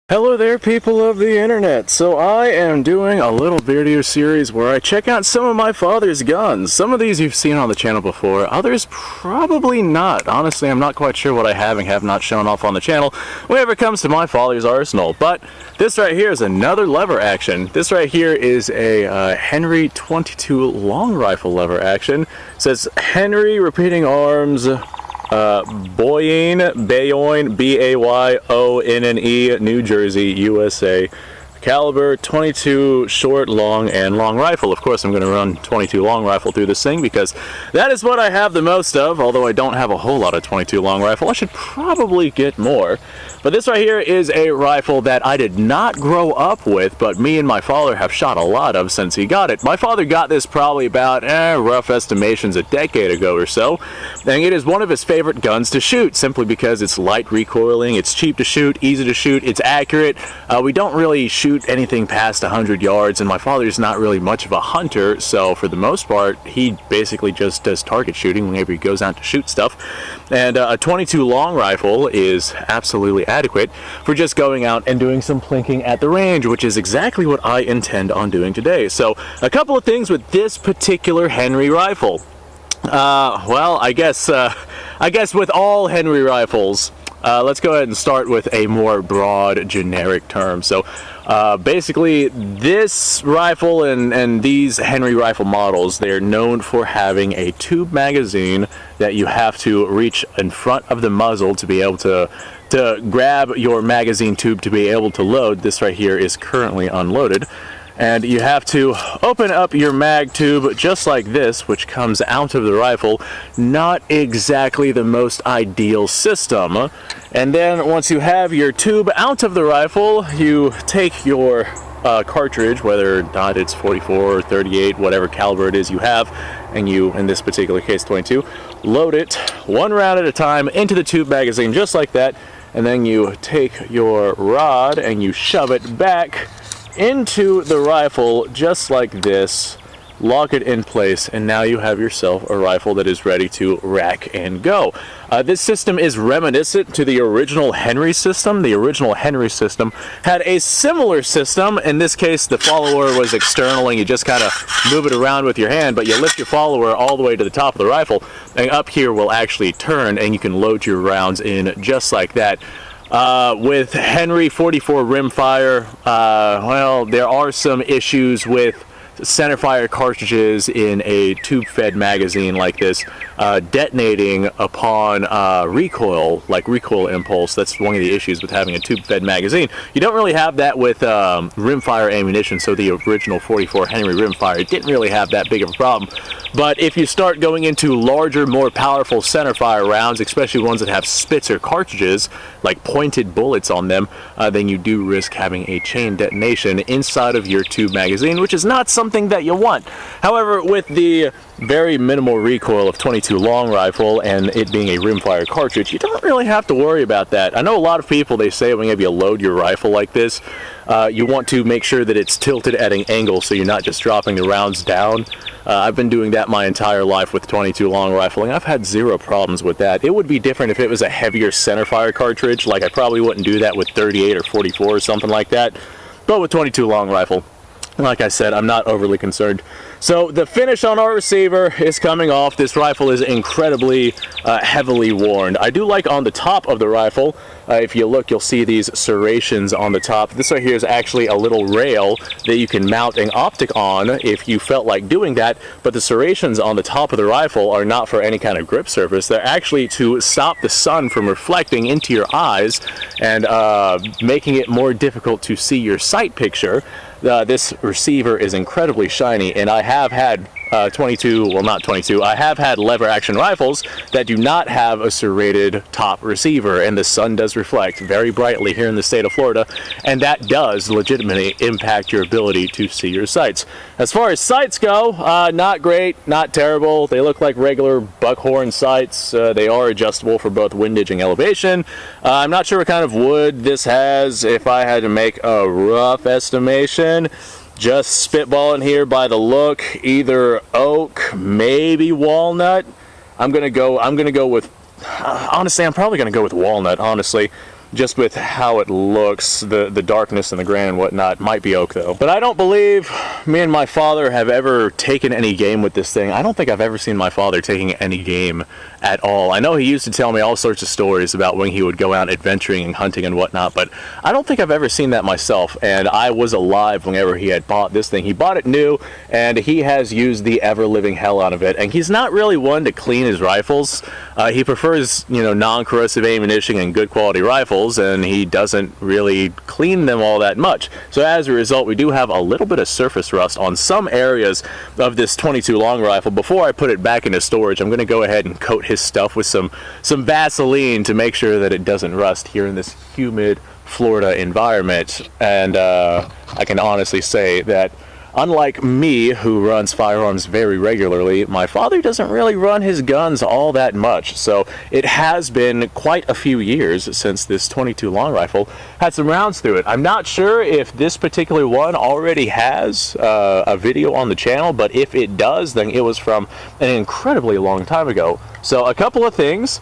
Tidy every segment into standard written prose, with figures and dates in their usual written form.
Hello there, people of the internet. So I am doing a little video series where I check out some of my father's guns. Some of these you've seen on the channel before, others probably not. Honestly, I'm not quite sure what I have and have not shown off on the channel whenever it comes to my father's arsenal. But this right here is another lever action. This right here is a Henry 22 long rifle lever action. It says Henry repeating arms. Bayonne, B-A-Y-O-N-N-E, New Jersey, USA. Caliber 22 short, long, and long rifle. Of course, I'm going to run 22 long rifle through this thing because that is what I have the most of, although I don't have a whole lot of 22 long rifle. I should probably get more. But this right here is a rifle that I did not grow up with, but me and my father have shot a lot of since he got it. My father got this probably about, rough estimations, a decade ago or so, and it is one of his favorite guns to shoot, simply because it's light recoiling, it's cheap to shoot, easy to shoot, it's accurate. We don't really shoot anything past 100 yards, and my father's not really much of a hunter, so for the most part, he basically just does target shooting whenever he goes out to shoot stuff. And a 22 long rifle is absolutely adequate for just going out and doing some plinking at the range, which is exactly what I intend on doing today. So a couple of things with this particular Henry rifle. Well, I guess with all Henry rifles, let's go ahead and start with a more broad, generic term. So basically, this rifle and these Henry rifle models, they're known for having a tube magazine that you have to reach in front of the muzzle to be able to grab your magazine tube to be able to load. This right here is currently unloaded. And you have to open up your mag tube just like this, which comes out of the rifle. Not exactly the most ideal system. And then once you have your tube out of the rifle, you take your cartridge, whether or not it's 44 or 38, whatever caliber it is you have, and you, in this particular case 22, load it one round at a time into the tube magazine just like that. And then you take your rod and you shove it back into the rifle just like this, lock it in place, and now you have yourself a rifle that is ready to rack and go. This system is reminiscent to the original Henry system. The original Henry system had a similar system. In this case, the follower was external and you just kind of move it around with your hand, but you lift your follower all the way to the top of the rifle, and up here will actually turn and you can load your rounds in just like that. With Henry 44 rimfire, well, there are some issues with centerfire cartridges in a tube-fed magazine like this detonating upon recoil, like recoil impulse. That's one of the issues with having a tube-fed magazine. You don't really have that with rimfire ammunition, so the original 44 Henry rimfire didn't really have that big of a problem. But if you start going into larger, more powerful centerfire rounds, especially ones that have Spitzer cartridges, like pointed bullets on them, then you do risk having a chain detonation inside of your tube magazine, which is not something that you want. However, with the very minimal recoil of 22 long rifle and it being a rimfire cartridge, you don't really have to worry about that. I know a lot of people, they say whenever you load your rifle like this, you want to make sure that it's tilted at an angle so you're not just dropping the rounds down. I've been doing that my entire life with 22 long rifling. I've had zero problems with that. It would be different if it was a heavier centerfire cartridge. Like, I probably wouldn't do that with 38 or 44 or something like that. But with 22 long rifle, like I said, I'm not overly concerned. So the finish on our receiver is coming off. This rifle is incredibly heavily worn. I do like on the top of the rifle, if you look, you'll see these serrations on the top. This right here is actually a little rail that you can mount an optic on if you felt like doing that, but the serrations on the top of the rifle are not for any kind of grip surface. They're actually to stop the sun from reflecting into your eyes and making it more difficult to see your sight picture. This receiver is incredibly shiny, and I have had 22, well, not 22, I have had lever action rifles that do not have a serrated top receiver, and the sun does reflect very brightly here in the state of Florida, and that does legitimately impact your ability to see your sights. As far as sights go, not great, not terrible. They look like regular buckhorn sights. They are adjustable for both windage and elevation. I'm not sure what kind of wood this has. If I had to make a rough estimation, just spitballing here by the look, either oak, maybe walnut. I'm gonna go with, honestly, I'm probably gonna go with walnut, honestly. just with how it looks, the darkness and the grain and whatnot. Might be oak though. But I don't believe me and my father have ever taken any game with this thing. I don't think I've ever seen my father taking any game at all. I know he used to tell me all sorts of stories about when he would go out adventuring and hunting and whatnot, but I don't think I've ever seen that myself. And I was alive whenever he had bought this thing. He bought it new, and he has used the ever-living hell out of it. And he's not really one to clean his rifles. He prefers, you know, non-corrosive ammunition and good quality rifles, and he doesn't really clean them all that much. So as a result, we do have a little bit of surface rust on some areas of this 22 long rifle. Before I put it back into storage, I'm going to go ahead and coat his stuff with some Vaseline to make sure that it doesn't rust here in this humid Florida environment. And I can honestly say that unlike me, who runs firearms very regularly, my father doesn't really run his guns all that much. So it has been quite a few years since this 22 long rifle had some rounds through it. I'm not sure if this particular one already has a video on the channel, but if it does, then it was from an incredibly long time ago. So a couple of things.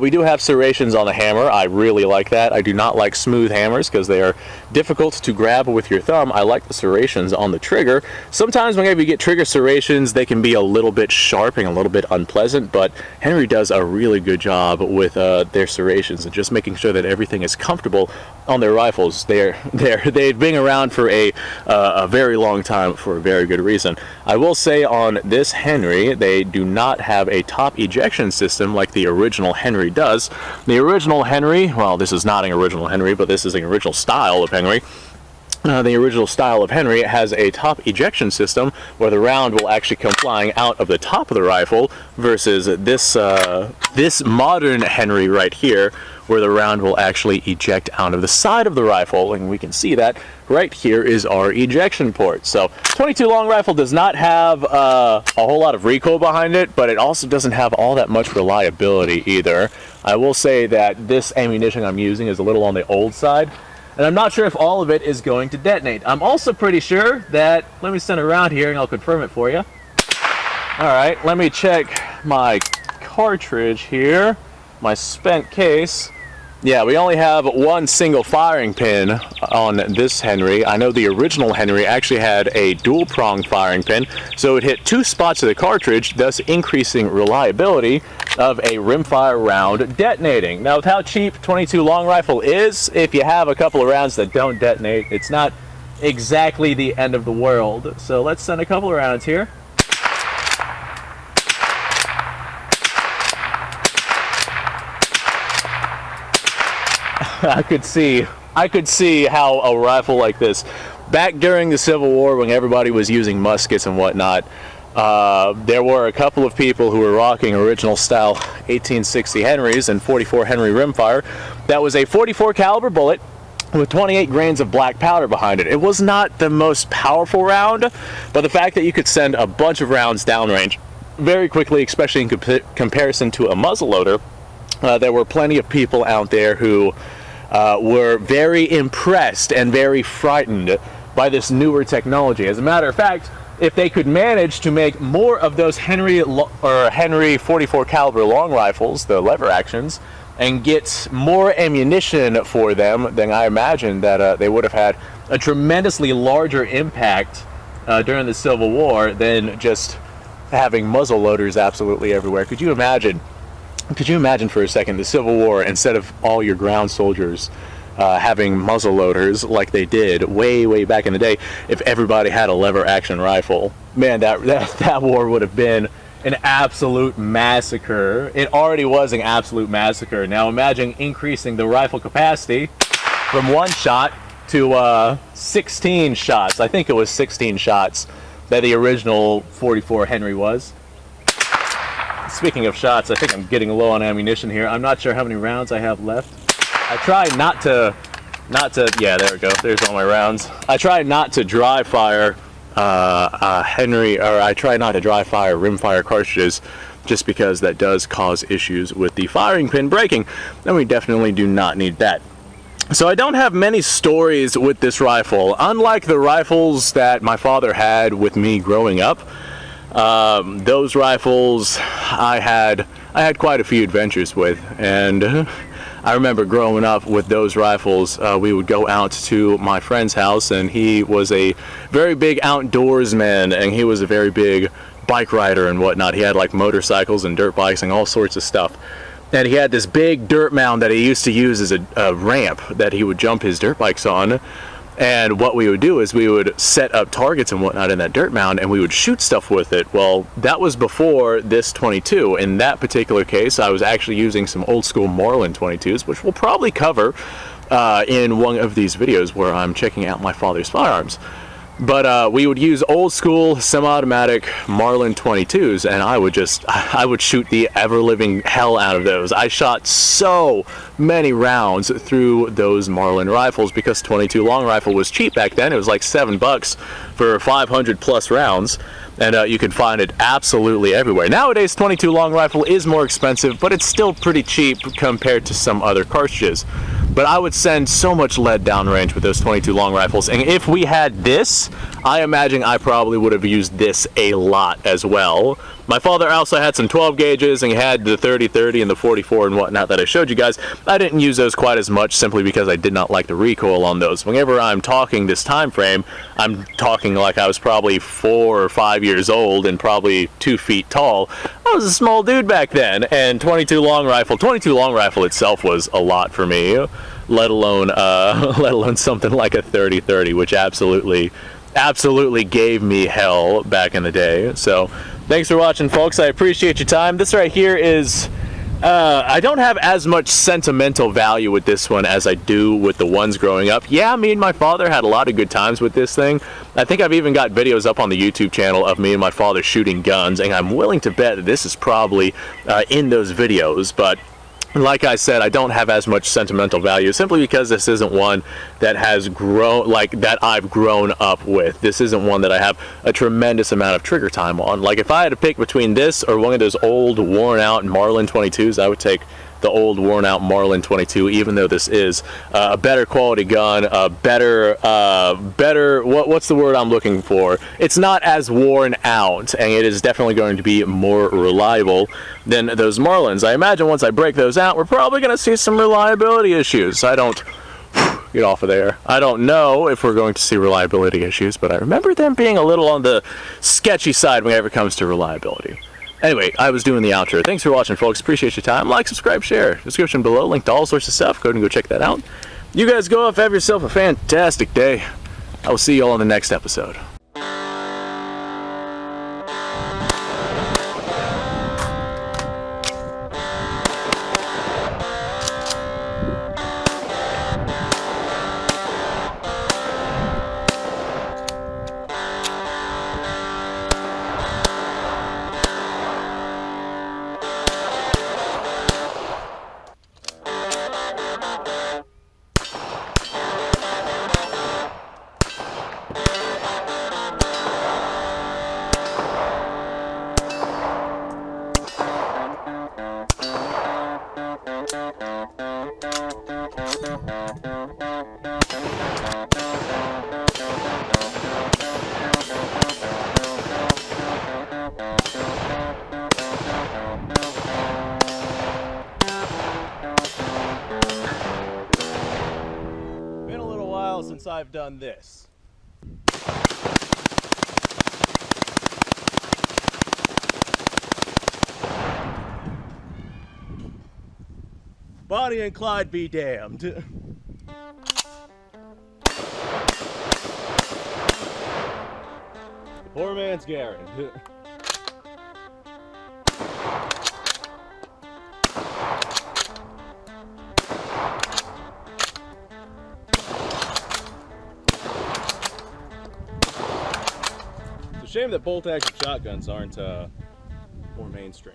We do have serrations on the hammer. I really like that. I do not like smooth hammers because they are difficult to grab with your thumb. I like the serrations on the trigger. Sometimes whenever you get trigger serrations, they can be a little bit sharp and a little bit unpleasant, but Henry does a really good job with their serrations and just making sure that everything is comfortable on their rifles. They've been around for a very long time for a very good reason. I will say on this Henry, they do not have a top ejection system like the original Henry does. The original Henry, well, this is not an original Henry, but this is an original style of Henry. The original style of Henry has a top ejection system where the round will actually come flying out of the top of the rifle versus this modern Henry right here, where the round will actually eject out of the side of the rifle, and we can see that right here is our ejection port. So 22 long rifle does not have a whole lot of recoil behind it, but it also doesn't have all that much reliability either. I will say that this ammunition I'm using is a little on the old side, and I'm not sure if all of it is going to detonate. I'm also pretty sure that, let me send it around here and I'll confirm it for you. Alright, let me check my cartridge here, my spent case. Yeah, we only have one single firing pin on this Henry. I know the original Henry actually had a dual prong firing pin, so it hit two spots of the cartridge, thus increasing reliability of a rimfire round detonating. Now, with how cheap 22 long rifle is, if you have a couple of rounds that don't detonate, it's not exactly the end of the world. So let's send a couple of rounds here. I could see how a rifle like this, back during the Civil War when everybody was using muskets and whatnot, there were a couple of people who were rocking original style 1860 Henrys and 44 Henry rimfire. That was a 44 caliber bullet with 28 grains of black powder behind it. It was not the most powerful round, but the fact that you could send a bunch of rounds downrange very quickly, especially in comparison to a muzzleloader, there were plenty of people out there who were very impressed and very frightened by this newer technology. As a matter of fact, if they could manage to make more of those Henry 44 caliber long rifles, the lever actions, and get more ammunition for them, then I imagine that they would have had a tremendously larger impact during the Civil War than just having muzzle loaders absolutely everywhere. Could you imagine? Could you imagine for a second the Civil War, instead of all your ground soldiers having muzzle loaders like they did way back in the day, if everybody had a lever action rifle? Man, that war would have been an absolute massacre. It already was an absolute massacre. Now imagine increasing the rifle capacity from one shot to 16 shots. I think it was 16 shots that the original 44 Henry was. Speaking of shots, I think I'm getting low on ammunition here. I'm not sure how many rounds I have left. I try not to, yeah, there we go. There's all my rounds. I try not to dry fire I try not to dry fire rimfire cartridges, just because that does cause issues with the firing pin breaking, and we definitely do not need that. So I don't have many stories with this rifle. Unlike the rifles that my father had with me growing up, those rifles I had quite a few adventures with, and I remember growing up with those rifles, we would go out to my friend's house, and he was a very big outdoorsman, and he was a very big bike rider and whatnot. He had like motorcycles and dirt bikes and all sorts of stuff. And he had this big dirt mound that he used to use as a ramp that he would jump his dirt bikes on. And what we would do is we would set up targets and whatnot in that dirt mound, and we would shoot stuff with it. Well, that was before this 22. In that particular case, I was actually using some old school Marlin 22s, which we'll probably cover in one of these videos where I'm checking out my father's firearms. But we would use old school semi-automatic Marlin 22s, and I would shoot the ever-living hell out of those. I shot so many rounds through those Marlin rifles because 22 long rifle was cheap back then. It was like $7 for 500 plus rounds, and you could find it absolutely everywhere. Nowadays, 22 long rifle is more expensive, but it's still pretty cheap compared to some other cartridges. But I would send so much lead downrange with those 22 long rifles, and if we had this, I imagine I probably would have used this a lot as well. My father also had some 12 gauges, and he had the 30-30 and the 44 and whatnot that I showed you guys. I didn't use those quite as much simply because I did not like the recoil on those. Whenever I'm talking this time frame, I'm talking like I was probably 4 or 5 years old and probably 2 feet tall. I was a small dude back then, and 22 long rifle itself was a lot for me, let alone something like a 30-30, which absolutely gave me hell back in the day. So thanks for watching, folks. I appreciate your time. This right here is I don't have as much sentimental value with this one as I do with the ones growing up. Yeah, me and my father had a lot of good times with this thing. I think I've even got videos up on the YouTube channel of me and my father shooting guns, and I'm willing to bet that this is probably in those videos. But like I said, I don't have as much sentimental value simply because this isn't one that has grown, like that I've grown up with. This isn't one that I have a tremendous amount of trigger time on. Like if I had to pick between this or one of those old worn out Marlin 22s, I would take the old worn out Marlin 22, even though this is a better quality gun, a better, what's the word I'm looking for? It's not as worn out, and it is definitely going to be more reliable than those Marlins. I imagine once I break those out, we're probably going to see some reliability issues. Get off of there. I don't know if we're going to see reliability issues, but I remember them being a little on the sketchy side whenever it comes to reliability. Anyway, I was doing the outro. Thanks for watching, folks. Appreciate your time. Like, subscribe, share. Description below, link to all sorts of stuff. Go ahead and go check that out. You guys go off, have yourself a fantastic day. I will see you all in the next episode. Since I've done this. Bonnie and Clyde be damned. Poor man's Garrett. Shame that bolt action shotguns aren't more mainstream.